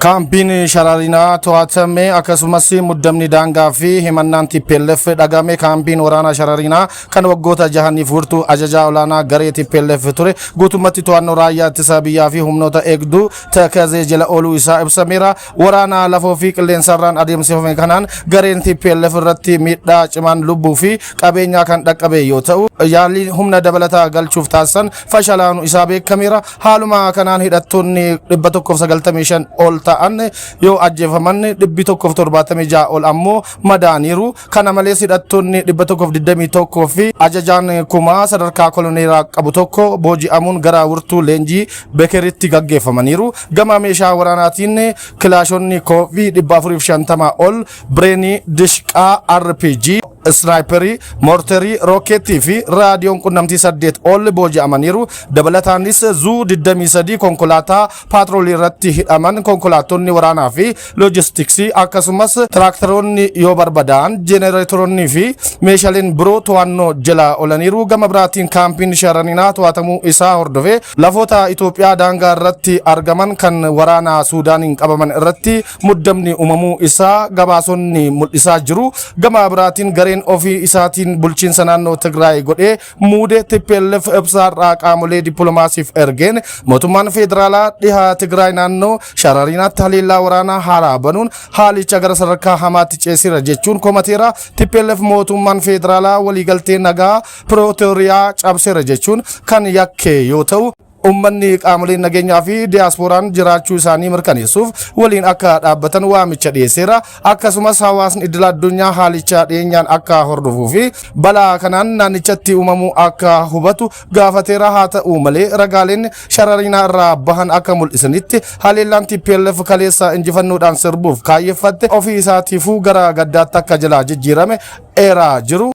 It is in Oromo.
Kaampiin Shararinaa to'atame akkasumas muddamni daangaa fi himannaan TPLF dhagame. Kaampiin waraanaa Shararinaa kan waggoota jahaniif furtuu ajajaa olaanaa Garee TPLF ture guutummaatti to'annoo raayyaa ittisa biyyaa fi humnoota eegduu takazee jala ooluu isaa ibsameera. Waraana lafoo fi qilleensarraan adeemsifame kanaan Gareen TPLF irratti miidhaa cimaan lubbuu fi qabeenyaa kan dhaqqabe yoo ta'u, yaalii humna dabalataa galchuuf taasisan fashalaanuu isaa beekameera. Haaluma kanaan hidhattoonni 195 ol ta'an yoo ajjeefaman 176 ol ammoo madaaniiru. Kana malees hidhattoonni 121 fi ajajaan kumaa sadarkaa koloneelaa qabu tokko booji'amuun gara wurtuu leenjii Bekeritti gaggeeffamaniiru. Gama meeshaa waraanaatiin kilaashonni koofii 450 ol, bireenii, dishqaa, RPG, sniperii, morterii, rooketii fi raadiyoon qunnamtii 8 ol booji'amaniiru. Dabalataanis zuu 23 konkolaataa paatroolii irratti hidhaman konkolaattonni waraanaa fi loojistiksii akkasumas tiraaktaroonni yoo barbadaa'an jenereetoroonni fi meeshaaleen biroo to'annoo jala oolaniiru. Gama biraatiin kaampiin Shararinaa to'atamuu isaa hordofee lafoota Itoophiyaa daangaa irratti argaman kan waraana Suudaaniin qabaman irratti muddamni uumamuu isaa gabaasonni mul'isaa jiru. Gama biraatiin Gareen ofii isaatiin bulchiinsa naannoo Tigraay godhee muude TPLF ibsaarraa qaamolee dippiloomaasiif ergeen mootummaan federaalaa dhihaa Tigraay naannoo Shararinaatti haleellaa waraanaa haaraa banuun haalicha gara sadarkaa hamaatti ceesira jechuun komateera. TPLF mootummaan federaalaa waliigaltee nagaa Pretooriyaa cabseera jechuun kan yakke yoo ta'u, ummanni qaamoleen nageenyaa fi diyaaspooraan jiraachuu isaanii mirkaneessuuf waliin akka dhaabbatan waamicha dhiyeesseera. Akkasumas hawaasni idil addunyaa haalicha dhiyeenyaan akka hordofuu fi balaa kanaan naannichatti uumamuu akka hubatu gaafateera. Haa ta'u malee ragaaleen Shararinaa irraa bahan akka mul'isanitti haleellaan TPLF kaleessa injifannoodhaan sirbuuf kaayyeffatte ofii isaatiifuu gara gaddaatti akka jalaa jijjiirame eeraa jiru.